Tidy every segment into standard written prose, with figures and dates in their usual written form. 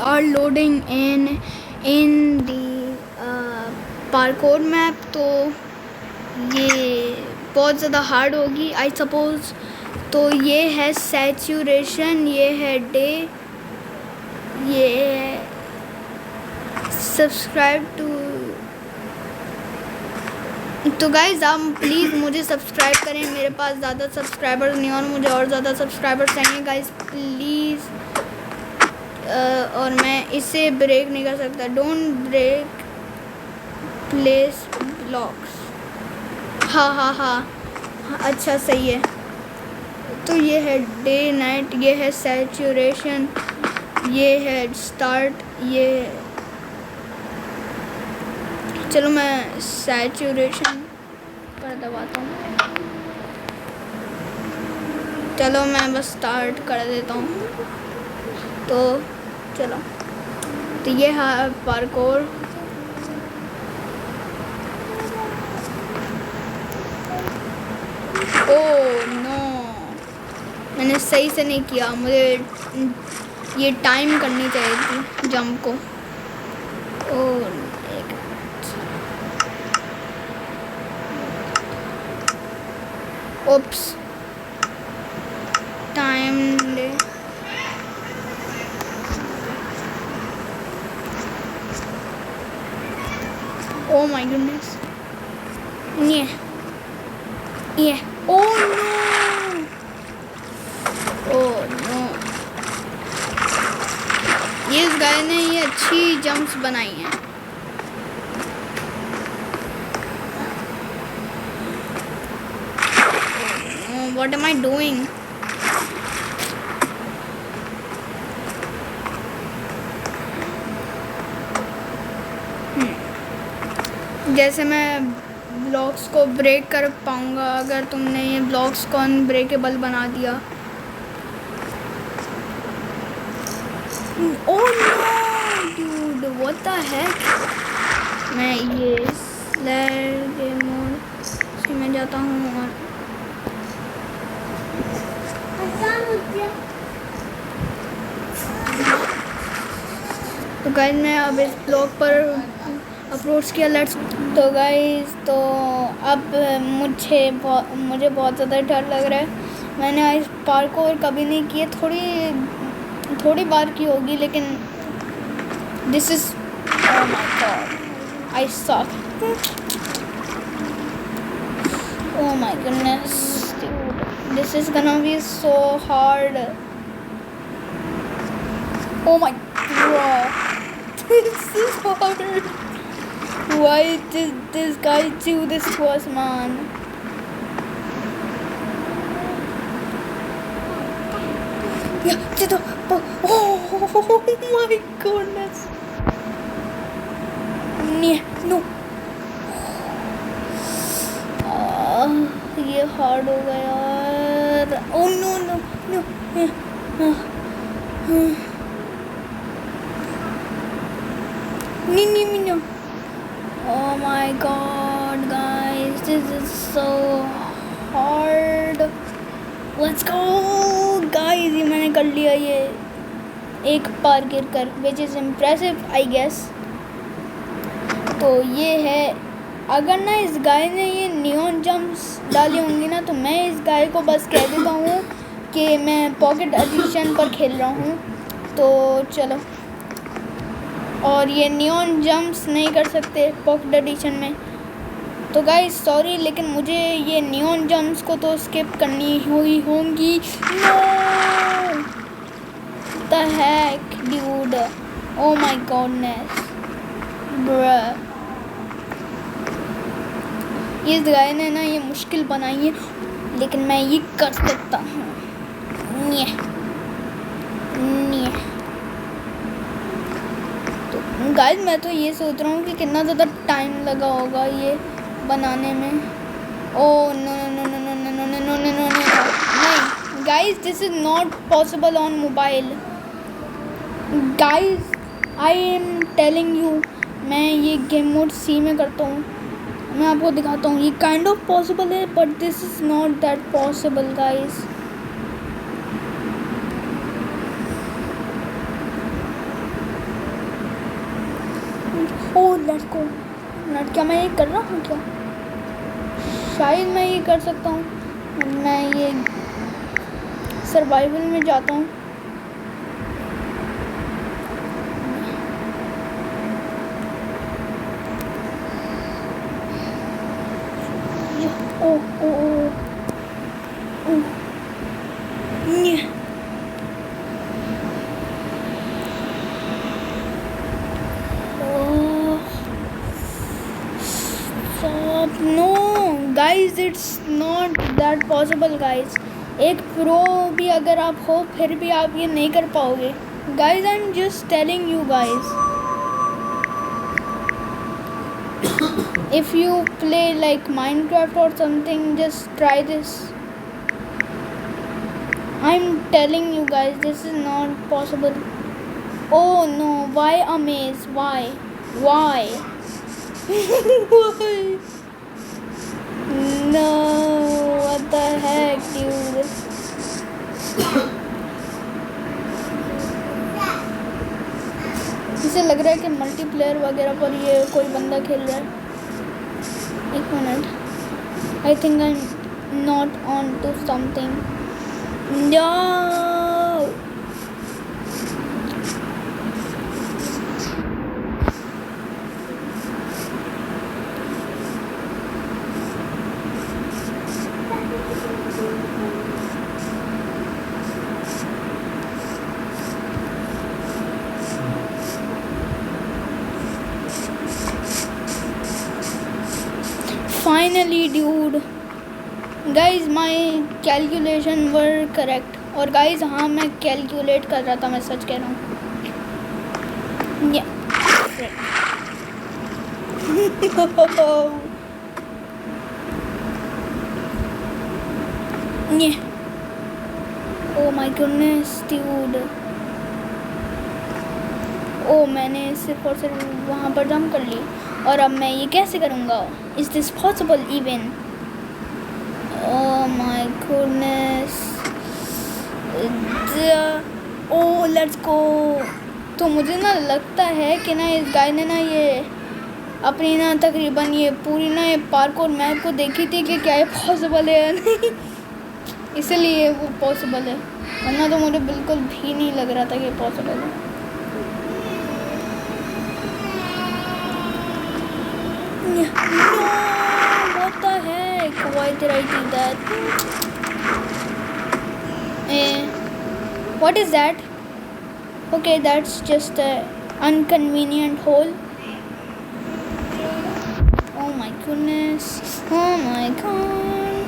are loading in the parkour map, तो ये बहुत ज़्यादा हार्ड होगी आई सपोज। तो ये है सैचुरेशन, ये है डे, ये है सब्सक्राइब टू। तो गाइज़ आप प्लीज़ मुझे सब्सक्राइब करें, मेरे पास ज़्यादा सब्सक्राइबर्स नहीं और मुझे और ज़्यादा सब्सक्राइबर्स चाहिए गाइज़ प्लीज़। और मैं इसे ब्रेक नहीं कर सकता, डोंट ब्रेक प्लेस ब्लॉक्स। हाँ, अच्छा सही है। तो ये है डे नाइट, ये है सैचुरेशन, ये है स्टार्ट, ये चलो मैं सैचुरेशन पर दबाता हूँ। चलो मैं बस स्टार्ट कर देता हूँ। तो चलो, तो ये है पार्कोर। ओह नो, मैंने सही से नहीं किया, मुझे ये टाइम करनी चाहिए थी जंप को। ओह ओप्स, टाइम ले। ओह माय गुडनेस, ये ओह नो, ये इस गाय ने ये अच्छी जंप्स बनाई हैं। What am I doing? जैसे मैं ब्लॉक्स को ब्रेक कर पाऊंगा अगर तुमने ये ब्लॉक्स को अनब्रेकेबल बना दिया। Oh no dude, what the heck. मैं ये स्लैश गेम मोड में जाता हूँ और तो गाइस मैं अब इस ब्लॉग पर अप्रोच किया लेट्स। तो गाइस तो अब मुझे बहुत ज़्यादा डर लग रहा है। मैंने इस पार्कोर कभी नहीं किए, थोड़ी बार की होगी, लेकिन this is oh my god I suck. Oh my goodness this is gonna be so hard. Oh my god, this is hard. Why did this guy do this to us, man? Oh my goodness. No. ये hard हो गया यार। Oh no no no, no. Oh my god guys, this is so hard. Let's go guys, ये मैंने कर लिया ये एक बार गिर कर, which is impressive I guess. तो ये है, अगर ना इस गाय ने ये नियॉन जंप्स डाली होंगी ना, तो मैं इस गाय को बस कह देता हूँ कि मैं पॉकेट एडिशन पर खेल रहा हूँ। तो चलो, और ये नियॉन जंप्स नहीं कर सकते पॉकेट एडिशन में। तो गाइस सॉरी, लेकिन मुझे ये नियॉन जंप्स को तो स्किप करनी हुई होंगी। Know the heck dude, oh my goodness bro. इस गाय ने ना ये मुश्किल बनाई है, लेकिन मैं ये कर सकता हूँ। तो गाइस मैं तो ये सोच रहा हूँ कि कितना ज़्यादा टाइम लगा होगा ये बनाने में। Oh no no no no no no no no no no no, नहीं guys, this is not possible on mobile. Guys I am telling you, मैं ये गेम मोड सी में करता हूँ, मैं आपको दिखाता हूँ। ये काइंड ऑफ पॉसिबल है, but this is not that possible guys. Oh let's go. नट, क्या मैं ये कर रहा हूँ क्या? शायद मैं ये कर सकता हूँ। मैं ये सर्वाइवल में जाता हूँ। Oh oh oh, no guys, it's not that possible guys. एक प्रो भी अगर आप हो फिर भी आप ये नहीं कर पाओगे guys. I am just telling you guys, if you play like Minecraft or something, just try this. I'm telling you guys, this is not possible. Oh no, why a maze? Why? Why? Why? No, what the heck, dude? इसे लग रहा है कि multiplayer वगैरह पर ये कोई बंदा खेल रहा है। एक minute, I think I am not on to something. No, finally dude. Guys my calculation were correct. और गाइज हाँ, मैं कैलकुलेट कर रहा था, मैं सच कह रहा हूँ। Oh my goodness dude. Oh, मैंने सिर्फ और सिर्फ वहाँ पर जंप कर ली। और अब मैं ये कैसे करूँगा? Is this possible even? Oh my goodness. Oh let's गो। तो मुझे ना लगता है कि ना इस गाय ने ना ये अपनी ना तकरीबन ये पूरी ना ये पार्कोर मैप को देखी थी कि क्या ये पॉसिबल है या नहीं, इसलिए वो पॉसिबल है। वरना तो मुझे बिल्कुल भी नहीं लग रहा था कि पॉसिबल है। No, what the heck? Why did I do that? What is that? Okay, that's just an inconvenient hole. Oh my goodness. Oh my god.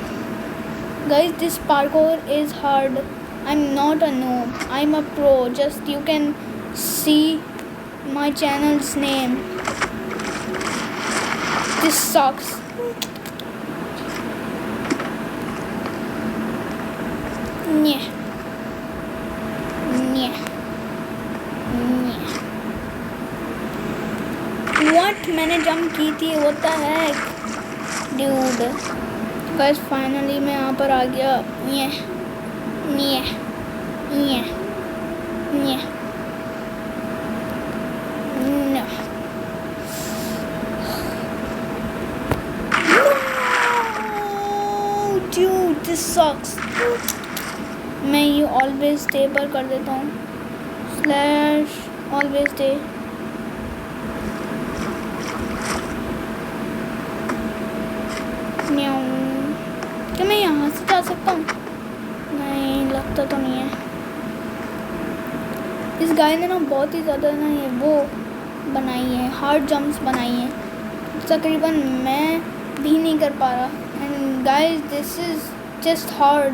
Guys, this parkour is hard. I'm not a noob. I'm a pro. Just you can see my channel's name. This sucks. Yeah. Yeah. Yeah. What? मैंने jump की थी, what the heck? Dude. Guys, finally मैं यहाँ पर आ गया। Yeah. Yeah. Yeah. Yeah. No. Dude, this sucks. मैं ये always stay पर कर देता हूँ, slash always stay। क्या मैं यहाँ से जा सकता हूँ? नहीं, लगता तो नहीं है। इस गाय ने ना बहुत ही ज़्यादा ना ये वो बनाई है, हार्ड जंप्स बनाई हैं, तकरीबन मैं भी नहीं कर पा रहा। And guys, this is just hard,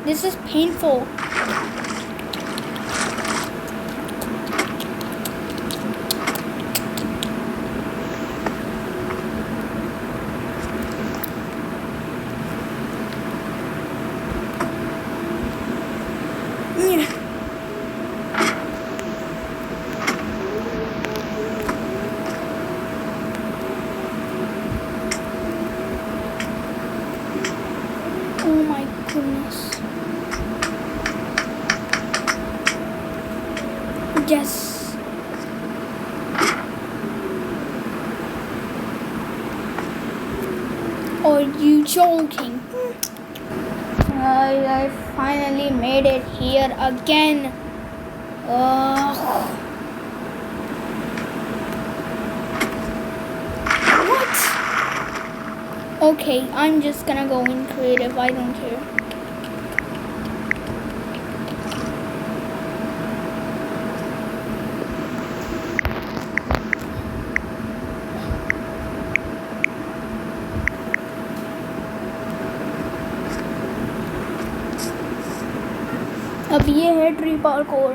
this is painful. Oh my goodness. Are you joking? I finally made it here again. What? Okay, I'm just gonna go in creative. I don't care. अब ये है tree parkour.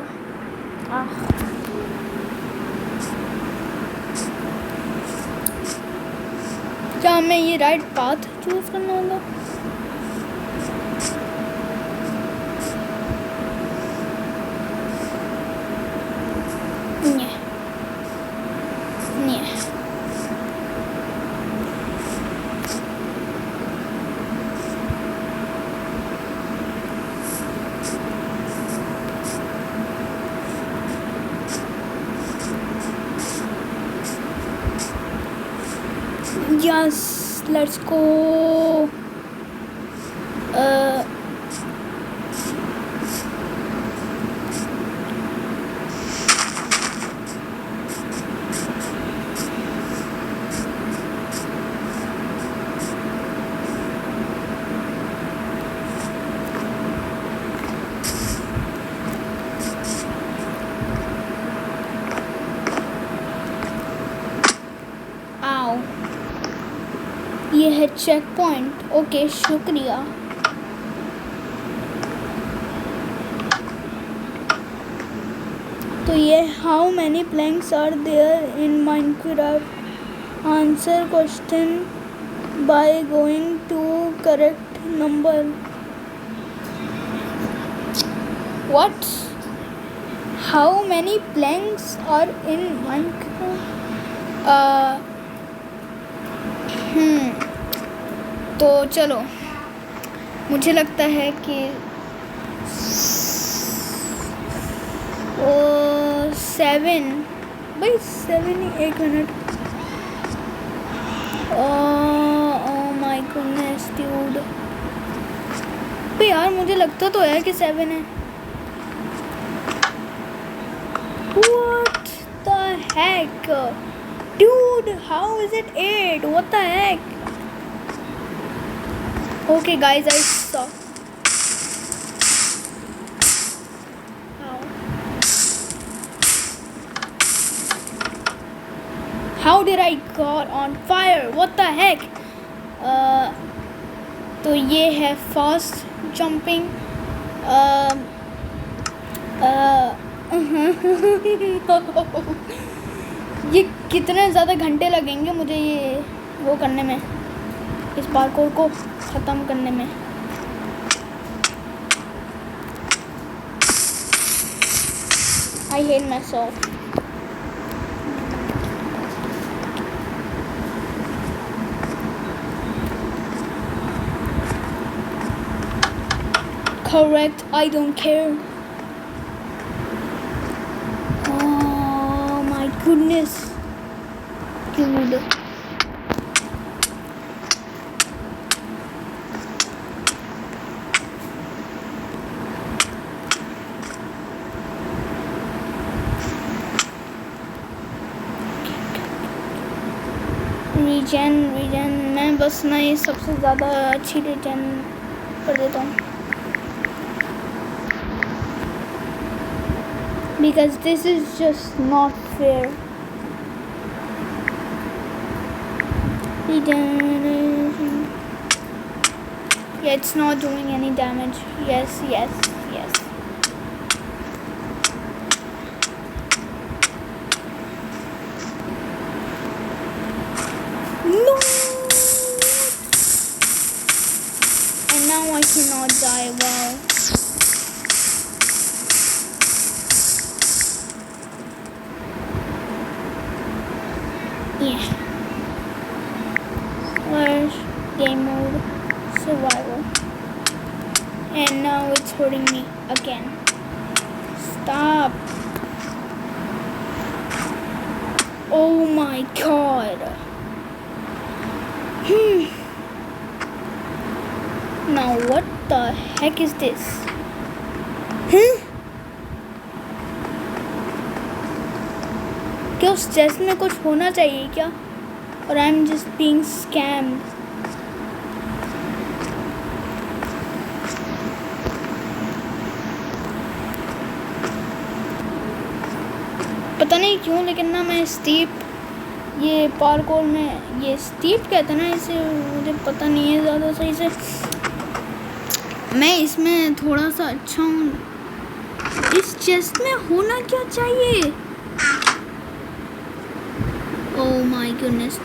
क्या हमें ये right path choose करना होगा? नहीं। Yes, let's go. Ow. ये है चेक पॉइंट। ओके, शुक्रिया। तो ये how many planks are there in Minecraft? Answer question by going to correct number. What? How many planks are in Minecraft? तो चलो, मुझे लगता है कि 7 भाई 7 ही। 1 minute. Oh my goodness dude. भाई यार मुझे लगता तो है कि 7 है। What the heck? Dude, how is it 8? What the heck? Okay guys, I saw. How did I got on fire? What the heck? तो ये है फास्ट जंपिंग। ये कितने ज़्यादा घंटे लगेंगे मुझे ये वो करने में, इस पार्कोर को ख़त्म करने में। I hate myself. Correct, I don't care. Oh my goodness. Dude. Reason मैं बस ना ये सबसे ज़्यादा अच्छी रीजन कर देता हूँ, because this is just not fair. Yeah, it's not doing any damage. Yes. No! And now I cannot die. Wow. Yeah. Slash game mode survival. And now it's hurting me again. Stop. Oh my god. now. What the heck is this? Huh? क्या उस chest में कुछ होना चाहिए क्या? और I am just being scammed. पता नहीं क्यों, लेकिन ना मैं स्टीप ये पार्कोर में ये स्टीप कहते हैं ना इसे, मुझे पता नहीं है ज़्यादा सही से. मैं इसमें थोड़ा सा अच्छा हूँ. इस चेस्ट में होना क्या चाहिए? ओह माय गुडनेस.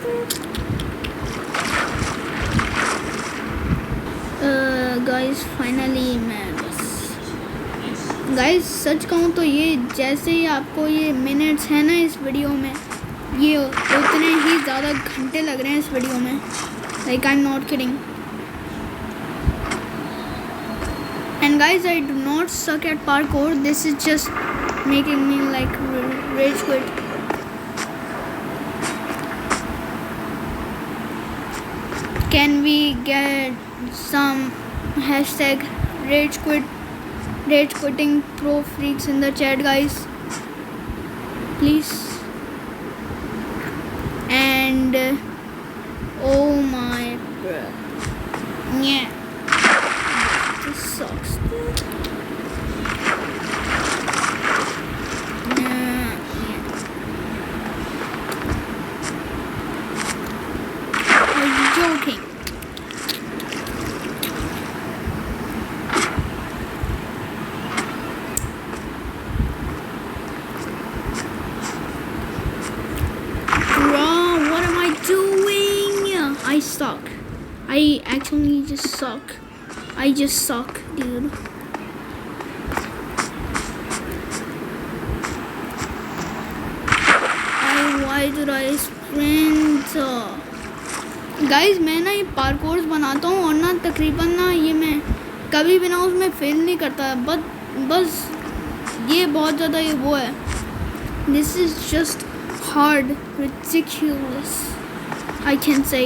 गाइस फाइनली मैं गाइस सच कहूँ तो ये जैसे ही आपको ये मिनट्स है ना इस वीडियो में, ये उतने ही ज़्यादा घंटे लग रहे हैं इस वीडियो में. Like I am not kidding. And guys I do not suck at parkour. This is just making me like rage quit. Can we get some hashtag rage quitting pro freaks in the chat, guys, please. And oh my bro, yeah, this sucks. Yeah. Are you joking? I suck. I actually just suck. I just suck, dude. Why did I sprint? Guys, मैं ना ये पार्कोर्स बनाता हूँ और ना तकरीबन ना ये मैं कभी भी ना उसमें फेल नहीं करता. बस ये बहुत ज़्यादा ये वो है. This is just hard, ridiculous, I can say.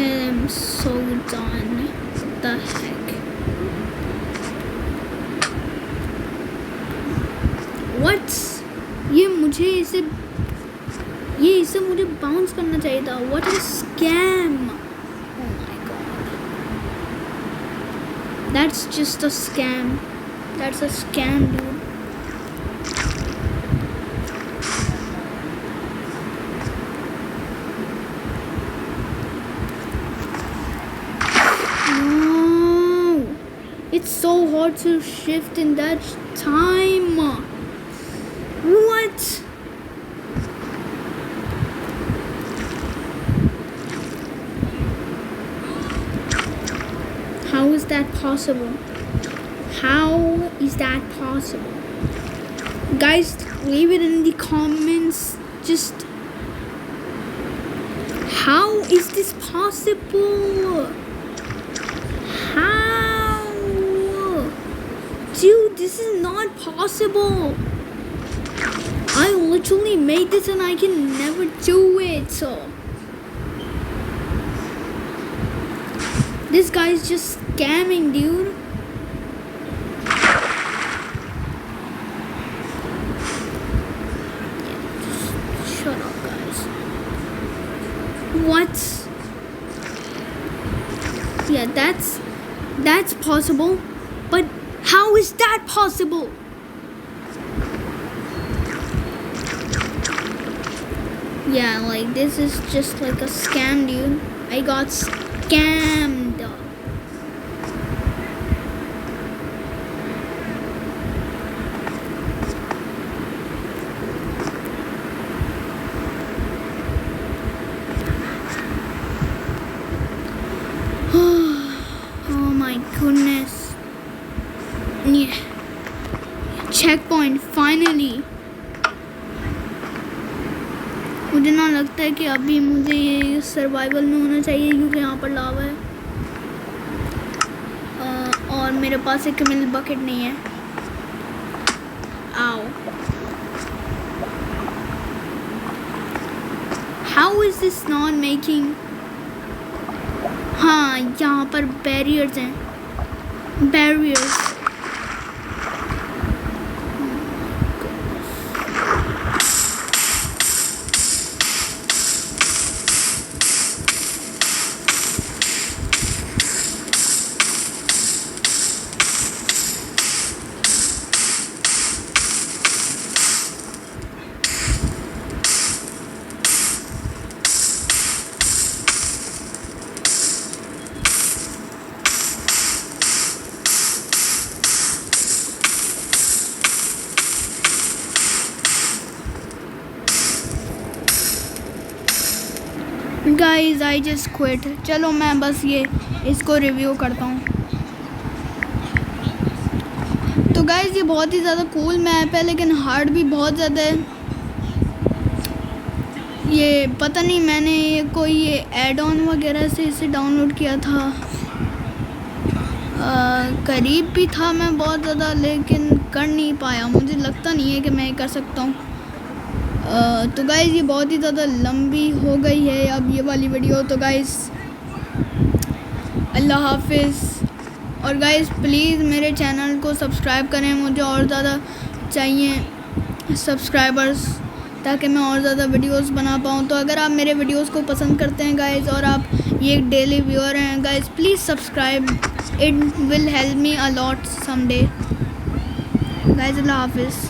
I'm so done. What the heck? What? ये इसे मुझे बाउंस करना चाहिए था. What a scam! Oh my god. That's just a scam. That's a scam, dude. It's so hard to shift in that time. What? How is that possible? How is that possible? Guys, leave it in the comments. Just how is this possible? How? Dude, this is not possible. I literally made this and I can never do it. So this guy's just scamming, dude. Shut up, guys. What? Yeah, that's possible. But how is that possible? Yeah, like this is just like a scam, dude. I got scammed. Check point finally. मुझे ना लगता है कि अभी मुझे ये survival में होना चाहिए क्योंकि यहाँ पर लावा है और मेरे पास एक मिल बकेट नहीं है। आओ, how is this not making? हाँ, यहाँ पर बैरियर्स हैं, barriers. Guys I just quit. चलो मैं बस ये इसको रिव्यू करता हूँ। तो गाइज ये बहुत ही ज़्यादा कूल मैप है लेकिन हार्ड भी बहुत ज़्यादा है। ये पता नहीं मैंने ये ऐड ऑन वगैरह से इसे डाउनलोड किया था। करीब भी था मैं बहुत ज़्यादा लेकिन कर नहीं पाया। मुझे लगता नहीं है कि मैं कर सकता हूँ। तो गाइज़ ये बहुत ही ज़्यादा लंबी हो गई है अब ये वाली वीडियो। तो गाइज़ अल्लाह हाफिज़। और गाइज़ प्लीज़ मेरे चैनल को सब्सक्राइब करें, मुझे और ज़्यादा चाहिए सब्सक्राइबर्स ताकि मैं और ज़्यादा वीडियोस बना पाऊँ। तो अगर आप मेरे वीडियोस को पसंद करते हैं गाइज़ और आप ये एक डेली व्यूअर हैं guys, please subscribe, it will help me a lot someday. Guys अल्लाह हाफिज़।